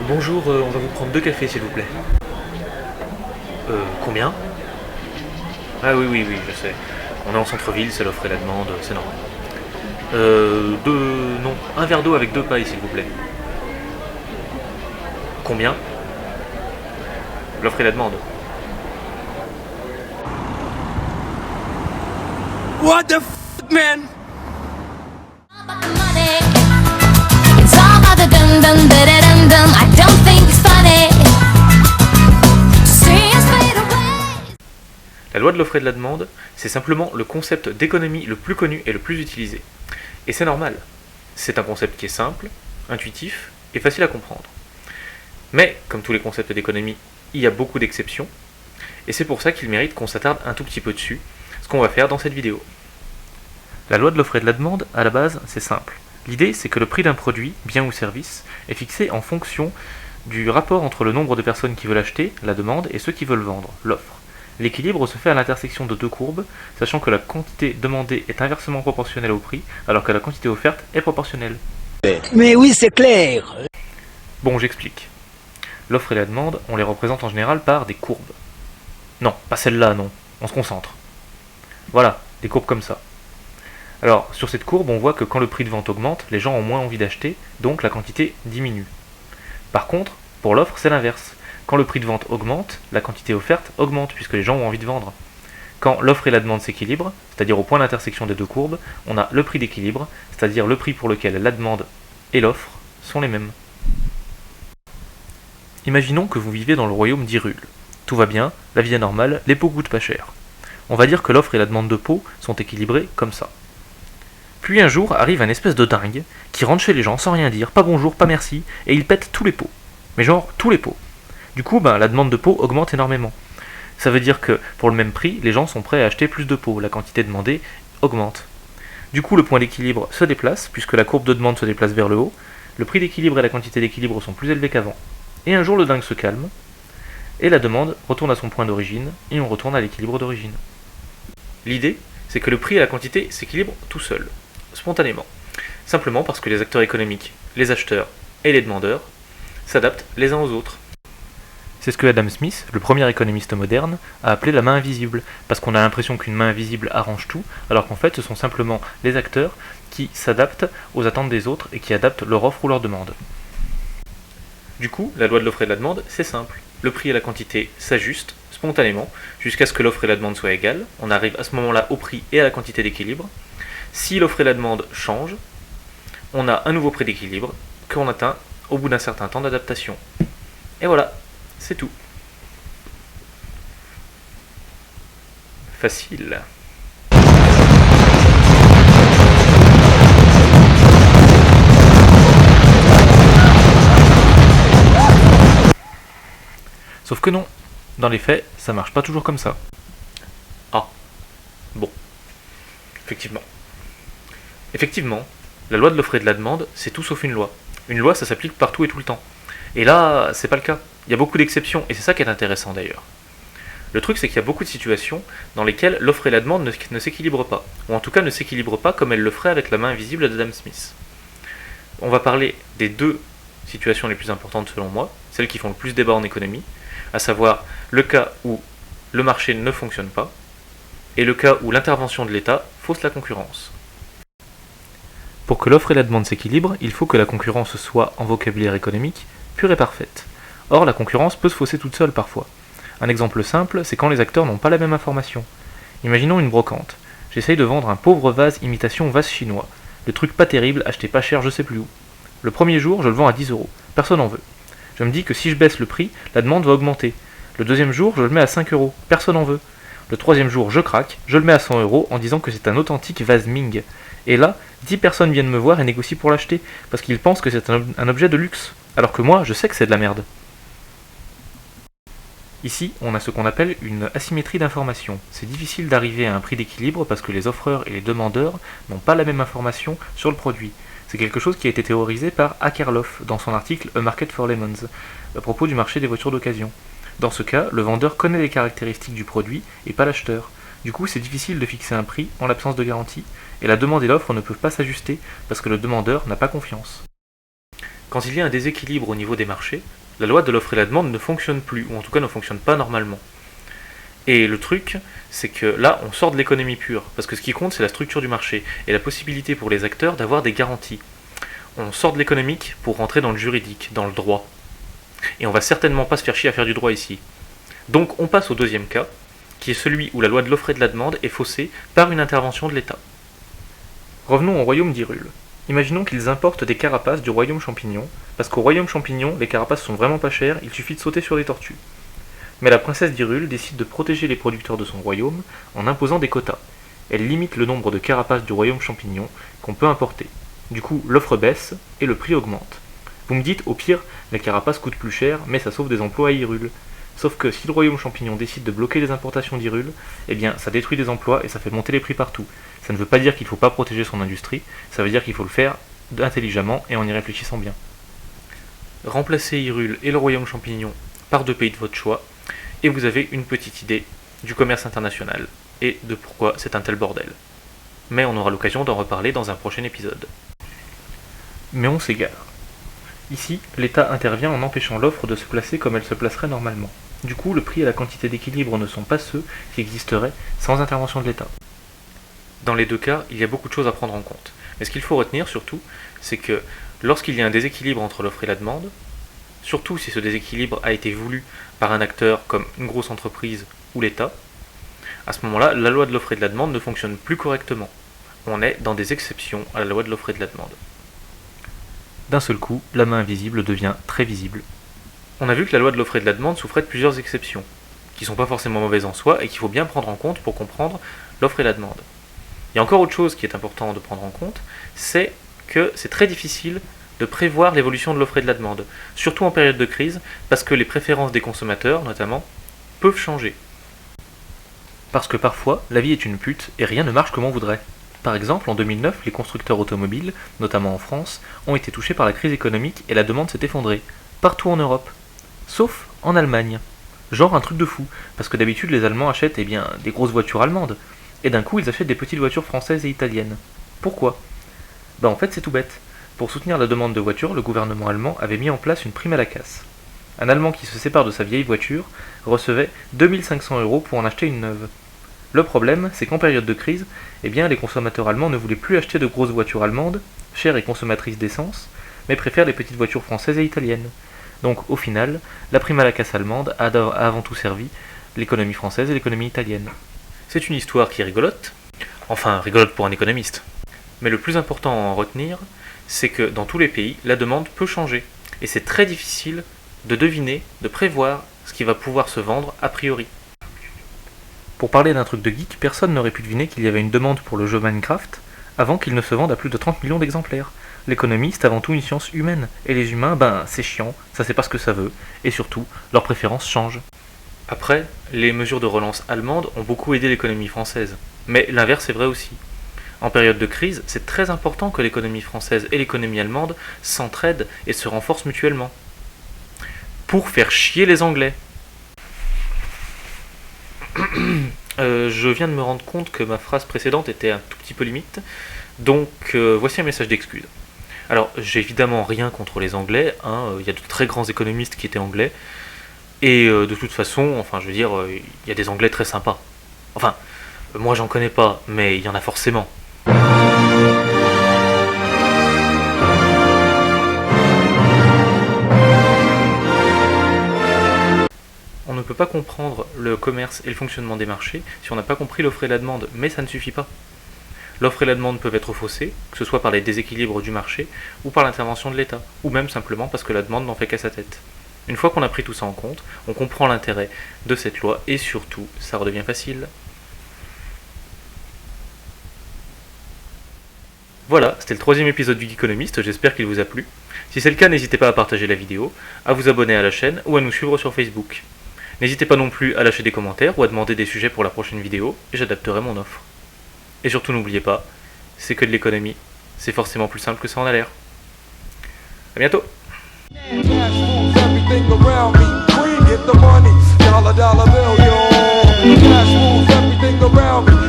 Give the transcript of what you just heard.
Bonjour, on va vous prendre 2 cafés s'il vous plaît. Combien? Ah oui, oui, oui, je sais. On est en centre-ville, c'est l'offre et la demande, c'est normal. Non, un verre d'eau avec 2 pailles s'il vous plaît. Combien? L'offre et la demande. What the man? It's all about the dum dum da da dum dum. I don't think it's funny. See us fade away. La loi de l'offre et de la demande, c'est simplement le concept d'économie le plus connu et le plus utilisé. Et c'est normal. C'est un concept qui est simple, intuitif et facile à comprendre. Mais, comme tous les concepts d'économie, il y a beaucoup d'exceptions, et c'est pour ça qu'il mérite qu'on s'attarde un tout petit peu dessus, ce qu'on va faire dans cette vidéo. La loi de l'offre et de la demande, à la base, c'est simple. L'idée, c'est que le prix d'un produit, bien ou service, est fixé en fonction du rapport entre le nombre de personnes qui veulent acheter, la demande, et ceux qui veulent vendre, l'offre. L'équilibre se fait à l'intersection de 2 courbes, sachant que la quantité demandée est inversement proportionnelle au prix, alors que la quantité offerte est proportionnelle. Mais oui, c'est clair. Bon, j'explique. L'offre et la demande, on les représente en général par des courbes. Non, pas celle-là, non. On se concentre. Voilà, des courbes comme ça. Alors, sur cette courbe, on voit que quand le prix de vente augmente, les gens ont moins envie d'acheter, donc la quantité diminue. Par contre, pour l'offre, c'est l'inverse. Quand le prix de vente augmente, la quantité offerte augmente, puisque les gens ont envie de vendre. Quand l'offre et la demande s'équilibrent, c'est-à-dire au point d'intersection des 2 courbes, on a le prix d'équilibre, c'est-à-dire le prix pour lequel la demande et l'offre sont les mêmes. Imaginons que vous vivez dans le royaume d'Hyrule. Tout va bien, la vie est normale, les pots coûtent pas cher. On va dire que l'offre et la demande de pots sont équilibrées comme ça. Puis un jour arrive un espèce de dingue qui rentre chez les gens sans rien dire, pas bonjour, pas merci, et il pète tous les pots. Mais genre tous les pots. Du coup, la demande de pots augmente énormément. Ça veut dire que pour le même prix, les gens sont prêts à acheter plus de pots, la quantité demandée augmente. Du coup, le point d'équilibre se déplace, puisque la courbe de demande se déplace vers le haut, le prix d'équilibre et la quantité d'équilibre sont plus élevés qu'avant. Et un jour, le dingue se calme, et la demande retourne à son point d'origine, et on retourne à l'équilibre d'origine. L'idée, c'est que le prix et la quantité s'équilibrent tout seuls, spontanément. Simplement parce que les acteurs économiques, les acheteurs et les demandeurs, s'adaptent les uns aux autres. C'est ce que Adam Smith, le premier économiste moderne, a appelé la main invisible, parce qu'on a l'impression qu'une main invisible arrange tout, alors qu'en fait ce sont simplement les acteurs qui s'adaptent aux attentes des autres et qui adaptent leur offre ou leur demande. Du coup, la loi de l'offre et de la demande, c'est simple. Le prix et la quantité s'ajustent spontanément jusqu'à ce que l'offre et la demande soient égales. On arrive à ce moment-là au prix et à la quantité d'équilibre. Si l'offre et la demande changent, on a un nouveau prix d'équilibre qu'on atteint au bout d'un certain temps d'adaptation. Et voilà, c'est tout. Facile. Sauf que non, dans les faits, ça marche pas toujours comme ça. Ah, bon. Effectivement. Effectivement, la loi de l'offre et de la demande, c'est tout sauf une loi. Une loi, ça s'applique partout et tout le temps. Et là, c'est pas le cas. Il y a beaucoup d'exceptions, et c'est ça qui est intéressant d'ailleurs. Le truc, c'est qu'il y a beaucoup de situations dans lesquelles l'offre et la demande ne s'équilibrent pas, ou en tout cas ne s'équilibrent pas comme elles le feraient avec la main invisible d'Adam Smith. On va parler des 2 situations les plus importantes selon moi, celles qui font le plus débat en économie, à savoir le cas où le marché ne fonctionne pas, et le cas où l'intervention de l'État fausse la concurrence. Pour que l'offre et la demande s'équilibrent, il faut que la concurrence soit, en vocabulaire économique, pure et parfaite. Or, la concurrence peut se fausser toute seule parfois. Un exemple simple, c'est quand les acteurs n'ont pas la même information. Imaginons une brocante. J'essaye de vendre un pauvre vase imitation vase chinois. Le truc pas terrible, acheté pas cher je sais plus où. Le premier jour, je le vends à 10 €. Personne en veut. Je me dis que si je baisse le prix, la demande va augmenter. Le deuxième jour, je le mets à 5 €. Personne en veut. Le troisième jour, je craque, je le mets à 100 € en disant que c'est un authentique vase Ming. Et là, 10 personnes viennent me voir et négocient pour l'acheter, parce qu'ils pensent que c'est un objet de luxe, alors que moi, je sais que c'est de la merde. Ici, on a ce qu'on appelle une asymétrie d'information. C'est difficile d'arriver à un prix d'équilibre parce que les offreurs et les demandeurs n'ont pas la même information sur le produit. C'est quelque chose qui a été théorisé par Akerlof dans son article A Market for Lemons, à propos du marché des voitures d'occasion. Dans ce cas, le vendeur connaît les caractéristiques du produit et pas l'acheteur. Du coup, c'est difficile de fixer un prix en l'absence de garantie, et la demande et l'offre ne peuvent pas s'ajuster parce que le demandeur n'a pas confiance. Quand il y a un déséquilibre au niveau des marchés, la loi de l'offre et la demande ne fonctionne plus, ou en tout cas ne fonctionne pas normalement. Et le truc, c'est que là, on sort de l'économie pure, parce que ce qui compte, c'est la structure du marché, et la possibilité pour les acteurs d'avoir des garanties. On sort de l'économique pour rentrer dans le juridique, dans le droit. Et on va certainement pas se faire chier à faire du droit ici. Donc on passe au deuxième cas, qui est celui où la loi de l'offre et de la demande est faussée par une intervention de l'État. Revenons au royaume d'Hyrule. Imaginons qu'ils importent des carapaces du royaume champignon, parce qu'au royaume champignon, les carapaces sont vraiment pas chères, il suffit de sauter sur des tortues. Mais la princesse d'Hyrule décide de protéger les producteurs de son royaume en imposant des quotas. Elle limite le nombre de carapaces du royaume champignon qu'on peut importer. Du coup, l'offre baisse et le prix augmente. Vous me dites, au pire, les carapaces coûtent plus cher, mais ça sauve des emplois à Hyrule. Sauf que si le royaume champignon décide de bloquer les importations d'Hyrule, eh bien ça détruit des emplois et ça fait monter les prix partout. Ça ne veut pas dire qu'il ne faut pas protéger son industrie, ça veut dire qu'il faut le faire intelligemment et en y réfléchissant bien. Remplacez Hyrule et le royaume champignon par 2 pays de votre choix, et vous avez une petite idée du commerce international et de pourquoi c'est un tel bordel. Mais on aura l'occasion d'en reparler dans un prochain épisode. Mais on s'égare. Ici, l'État intervient en empêchant l'offre de se placer comme elle se placerait normalement. Du coup, le prix et la quantité d'équilibre ne sont pas ceux qui existeraient sans intervention de l'État. Dans les deux cas, il y a beaucoup de choses à prendre en compte. Mais ce qu'il faut retenir surtout, c'est que lorsqu'il y a un déséquilibre entre l'offre et la demande, surtout si ce déséquilibre a été voulu par un acteur comme une grosse entreprise ou l'État, à ce moment-là, la loi de l'offre et de la demande ne fonctionne plus correctement. On est dans des exceptions à la loi de l'offre et de la demande. D'un seul coup, la main invisible devient très visible. On a vu que la loi de l'offre et de la demande souffrait de plusieurs exceptions, qui ne sont pas forcément mauvaises en soi et qu'il faut bien prendre en compte pour comprendre l'offre et la demande. Il y a encore autre chose qui est important de prendre en compte, c'est que c'est très difficile de prévoir l'évolution de l'offre et de la demande, surtout en période de crise, parce que les préférences des consommateurs, notamment, peuvent changer. Parce que parfois, la vie est une pute et rien ne marche comme on voudrait. Par exemple, en 2009, les constructeurs automobiles, notamment en France, ont été touchés par la crise économique et la demande s'est effondrée, partout en Europe. Sauf en Allemagne. Genre un truc de fou, parce que d'habitude les Allemands achètent des grosses voitures allemandes, et d'un coup ils achètent des petites voitures françaises et italiennes. Pourquoi ? En fait c'est tout bête. Pour soutenir la demande de voitures, le gouvernement allemand avait mis en place une prime à la casse. Un Allemand qui se sépare de sa vieille voiture recevait 2500 € pour en acheter une neuve. Le problème, c'est qu'en période de crise, les consommateurs allemands ne voulaient plus acheter de grosses voitures allemandes, chères et consommatrices d'essence, mais préfèrent les petites voitures françaises et italiennes. Donc au final, la prime à la casse allemande a avant tout servi l'économie française et l'économie italienne. C'est une histoire qui est rigolote, enfin rigolote pour un économiste. Mais le plus important à en retenir, c'est que dans tous les pays, la demande peut changer. Et c'est très difficile de deviner, de prévoir ce qui va pouvoir se vendre a priori. Pour parler d'un truc de geek, personne n'aurait pu deviner qu'il y avait une demande pour le jeu Minecraft avant qu'il ne se vende à plus de 30 millions d'exemplaires. L'économie, c'est avant tout une science humaine, et les humains, c'est chiant, ça sait pas ce que ça veut, et surtout, leurs préférences changent. Après, les mesures de relance allemandes ont beaucoup aidé l'économie française, mais l'inverse est vrai aussi. En période de crise, c'est très important que l'économie française et l'économie allemande s'entraident et se renforcent mutuellement. Pour faire chier les Anglais. Je viens de me rendre compte que ma phrase précédente était un tout petit peu limite, donc voici un message d'excuse. Alors, j'ai évidemment rien contre les Anglais, il y a de très grands économistes qui étaient anglais, et de toute façon, il y a des Anglais très sympas. Enfin, moi j'en connais pas, mais il y en a forcément. On ne peut pas comprendre le commerce et le fonctionnement des marchés si on n'a pas compris l'offre et la demande, mais ça ne suffit pas. L'offre et la demande peuvent être faussées, que ce soit par les déséquilibres du marché ou par l'intervention de l'État, ou même simplement parce que la demande n'en fait qu'à sa tête. Une fois qu'on a pris tout ça en compte, on comprend l'intérêt de cette loi et surtout, ça redevient facile. Voilà, c'était le 3e épisode du Geekonomist, j'espère qu'il vous a plu. Si c'est le cas, n'hésitez pas à partager la vidéo, à vous abonner à la chaîne ou à nous suivre sur Facebook. N'hésitez pas non plus à lâcher des commentaires ou à demander des sujets pour la prochaine vidéo, et j'adapterai mon offre. Et surtout n'oubliez pas, c'est que de l'économie, c'est forcément plus simple que ça en a l'air. A bientôt. Everything around me, green, get the money, dollar bill, yo. Cash moves everything around me.